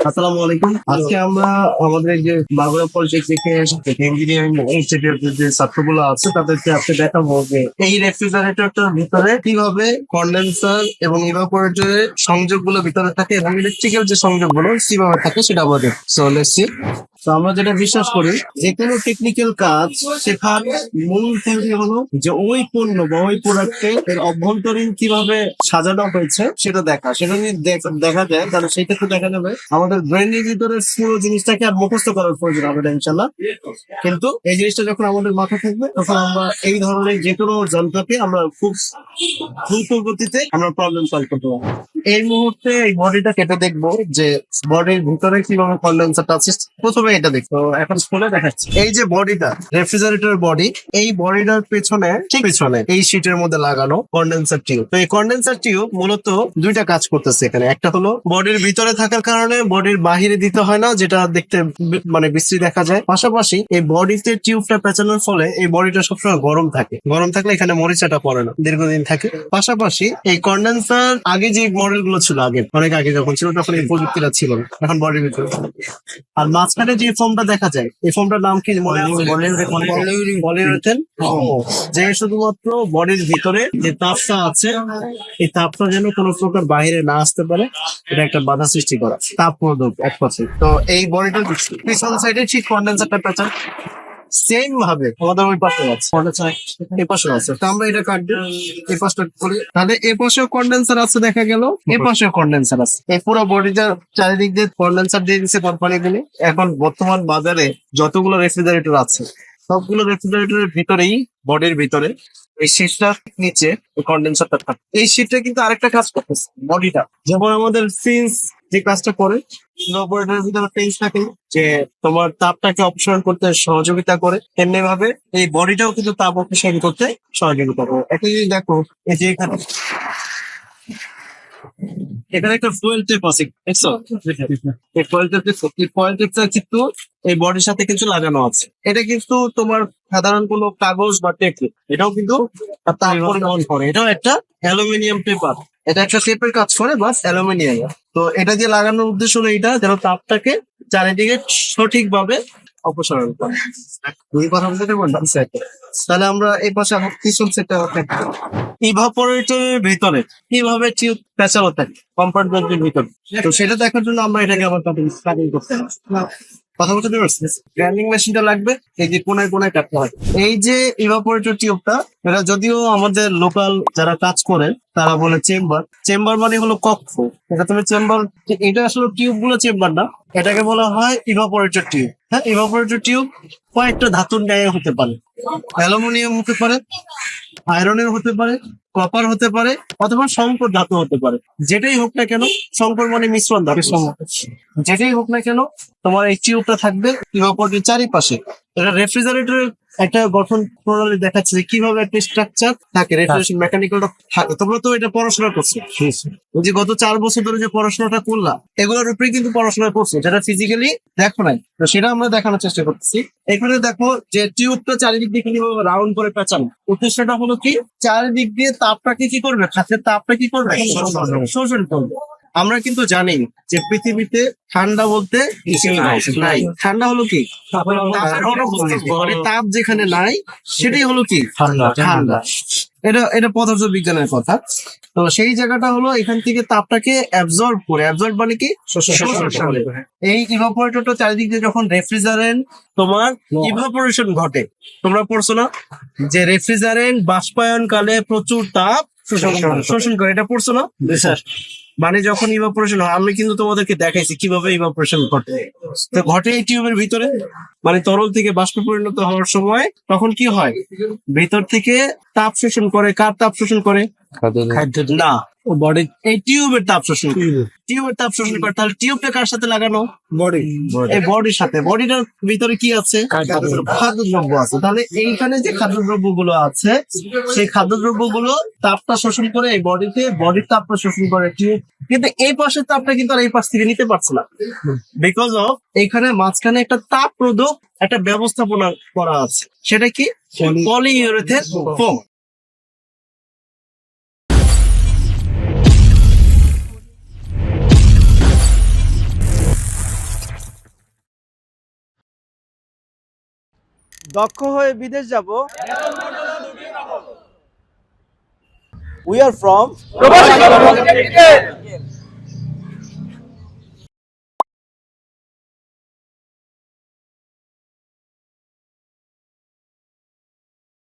আসসালামু আলাইকুম। আজকে আমরা আমাদের যে বাগুড়া পলিটেকনিক ইঞ্জিনিয়ারিং ইনস্টিটিউটের যে ছাত্রগুলো আছে তাদেরকে আজকে দেখাবো যে এই রেফ্রিজারেটরটার ভিতরে কিভাবে কন্ডেন্সার এবং ইভাপোরেটরের সংযোগগুলো ভিতরে থাকে এবং ইলেকট্রিক্যাল যে সংযোগগুলো কিভাবে থাকে সেটা আমাদের সো লেটস সি। তো আমরা যেটা বিশ্বাস করি যে কোনো টেকনিক্যাল কাজ শেখার মূল থিওরি হলো যে ওই পণ্য বা ওই প্রোডাক্টে এর অভ্যন্তরীণ কিভাবে সাজানো হয়েছে সেটা দেখা। সেটা যদি দেখা যায় তাহলে সেই ক্ষেত্রে দেখা যাবে আমাদের ব্রেনের ভিতরে পুরো জিনিসটাকে আর মুখস্থ করার প্রয়োজন হবে না ইনশাল্লাহ। কিন্তু এই জিনিসটা যখন আমাদের মাথায় থাকবে তখন আমরা এই ধরনের যে কোনো যন্ত্রকে আমরা খুব দ্রুত গতিতে আমরা প্রবলেম সলভ করতে পারবো। এই মুহূর্তে এই বডিটা কেটে দেখবো যে বডির ভিতরে কিভাবে কন্ডেন্সারটা আছে। প্রথমে এটা দেখো, এখন খুলে দেখাচ্ছি। এই যে বডিটা রেফ্রিজারেটর বডি, এই বডিটার পেছনে ঠিক পেছনে এই শীটের মধ্যে লাগানো কন্ডেন্সার টিউব। তো এই কন্ডেন্সার টিউব মূলত দুইটা কাজ করতেছে এখানে। একটা হলো বডির ভিতরে থাকার কারণে বডির বাহিরে দিতে হয় না, যেটা দেখতে মানে বিশ্রী দেখা যায়। পাশাপাশি এই বডিতে টিউবটা পেঁচানোর ফলে এই বডিটা সবসময় গরম থাকে। গরম থাকলে এখানে মরিচাটা পড়ে না, দীর্ঘদিন থাকে। পাশাপাশি এই কন্ডেন্সার আগে যে মডেল গুলো ছিল, আগে অনেক আগে যখন ছিল তখন এই প্রযুক্তিটা ছিল না, এখন বডির ভিতরে। আর মাঝখানে যে ফোমটা দেখা যায়, এই ফোমটার নাম কি মনে আছে? পলিউরেথেন। যে শুধুমাত্র বডির ভিতরে যে তাপটা আছে এই তাপটা যেন কোনো প্রকার বাইরে না আসতে পারে, এটা একটা বাধা সৃষ্টি করা, তাপ প্রদক এক পাশে। তো এই বডিটার পিছন সাইডে ঠিক কন্ডেন্সারটা পেঁচান সেম ভাবে আমাদের ওই পাশে আছে, এই পাশে আছে। তো আমরা এটা কাটবো, এই পাশটা করি, তাহলে এই পাশেও কন্ডেন্সার আছে দেখা গেল, এই পাশেও কন্ডেন্সার আছে। এই পুরো বডিটার চারিদিক দিয়ে কন্ডেন্সার দিয়ে দিচ্ছে কোম্পানি গুলি। এখন বর্তমান বাজারে যতগুলো রেফ্রিজারেটর আছে সবগুলো রেফ্রিজারেটরের ভিতরেই বডির ভিতরে এই শীটটার নিচে কন্ডেন্সারটা থাকে। এই শীটটা কিন্তু আরেকটা কাজ করতেছে বডিটা, যেমন আমাদের ফিন্স যে কাজটা করে অপারেটরের ভিতরে ফিন্স থাকে যে তোমার তাপটাকে অপসারণ করতে সহযোগিতা করে, তেমনি ভাবে এই বডিটাও কিন্তু তাপ অপসারণ করতে সহযোগিতা করে। একটা জিনিস দেখো, এই যে এখানে একটা ফুয়েল টেপ আছে, দেখছো? এই ফুয়েল টেপটা কিন্তু এই বডির সাথে কিছু লাগানো আছে। এটা কিন্তু তোমার সাধারণ কোনো কাগজ বা টেপ, এটাও কিন্তু তাপ পরিবহন করে। এটাও একটা অ্যালুমিনিয়াম পেপার, এটা একটা টেপের কাজ করে বাস অ্যালুমিনিয়াম। তো এটা দিয়ে লাগানোর উদ্দেশ্য হলো এটা যেন তাপটাকে চারিদিকে সঠিকভাবে অপসারণ করে। দুই কথা বলতে বললাম। তাহলে আমরা এই পাশে পিছন সেটটা ইভাপোরেটরের ভিতরে কিভাবে টিউব পেঁচানো থাকে কম্পার্টমেন্টের ভিতরে, তো সেটা দেখার জন্য আমরা এটাকে আবার কাটিং করতে হবে। কথা বলতে পারছি, গ্রাইন্ডিং মেশিনটা লাগবে, এই যে কোনায় কোনায় কাটতে হয়। এই যে ইভাপোরেটর টিউবটা, এটা যদিও আমাদের লোকাল যারা কাজ করে তারা বলে চেম্বার। চেম্বার মানে হলো কক্ষ। এটা তুমি চেম্বার, এটা আসলে টিউব গুলো চেম্বার না, এটাকে বলা হয় ইভাপোরেটর টিউব। হ্যাঁ, ইভাপোরেটর টিউব কয়েকটা ধাতুর ন্যায় হতে পারে, অ্যালুমিনিয়াম হতে পারে, আয়রনের হতে পারে, কপার হতে পারে, অথবা সংকর ধাতু হতে পারে। যেটাই হোক না কেন, সংকর মানে মিশ্রণ ধাতু, যেটাই হোক না কেন তোমার এই টিউবটা থাকবে ইভাপোরেটরের চারিপাশে। এটা রেফ্রিজারেটরের একটা গঠন প্রণালী দেখাচ্ছে যে কিভাবে একটা স্ট্রাকচার থাকে, রেফ্রিজারেশন মেকানিক্যালটা থাকে। তোমরা তো এটা পড়াশোনা করছো, ওই যে গত 4 বছর ধরে যে পড়াশোনাটা করলাম এগুলোর উপরে কিন্তু পড়াশোনা করছো, যেটা ফিজিক্যালি দেখো নাই। তো সেটা আমরা দেখানোর চেষ্টা করতেছি। এখানে দেখো যে টিউবটা চারিদিক দিয়ে কিভাবে রাউন্ড করে পেঁচানো। উদ্দেশ্যটা হলো কি, চারিদিক দিয়ে তাপটাকে কি করবে, খাদ্যের তাপটা কি করবে, শোষণ করবে। আমরা কিন্তু জানি যে পৃথিবীতে ঠান্ডা বলতে নাই। ঠান্ডা হলো কি, মানে তাপ যেখানে নাই সেটাই হলো কি ঠান্ডা। এটা পদার্থ বিজ্ঞানের কথা। তো সেই জায়গাটা হলো এখান থেকে তাপটাকে অ্যাবজর্ব করে, অ্যাবজর্ব মানে কি শোষণ করে। এই ইভাপোরেটরটা চারিদিক দিয়ে যখন রেফ্রিজারেন্ট তোমার ইভাপোরেশন ঘটে, তোমরা পড়ছো না যে রেফ্রিজারেন্ট বাষ্পায়ন কালে প্রচুর তাপ শোষণ করে, এটা পড়ছো না? মানে যখন ইভাপোরেশন হয়, আমি কিন্তু তোমাদেরকে দেখাইছি কিভাবে ইভাপোরেশন ঘটে। তো ঘটে এই টিউবের ভিতরে, মানে তরল থেকে বাষ্পে পরিণত হওয়ার সময় তখন কি হয়, ভিতর থেকে তাপ শোষণ করে। কার তাপ শোষণ করে? না, ও বডি এই টিউবের তাপ শোষণ করে। টিউবের তাপ শোষণ করে। তাহলে টিউবটা কার সাথে লাগানো? বডি, এই বডির সাথে। বডিটার ভিতরে কি আছে? খাদ্যদ্রব্য আছে। তাহলে এইখানে যে খাদ্যদ্রব্য গুলো আছে সেই খাদ্যদ্রব্য গুলো তাপটা শোষণ করে এই বডিতে, বডির তাপটা শোষণ করে টিউব। কিন্তু এই পাশের তাপটা কিন্তু আর এই পাশ থেকে নিতে পারছে না, বিকজ অফ এইখানে মাঝখানে একটা তাপ রোধক একটা ব্যবস্থাপনা করা আছে। সেটা কি? Polyurethane foam. দক্ষ হয়ে বিদেশ যাব। We are from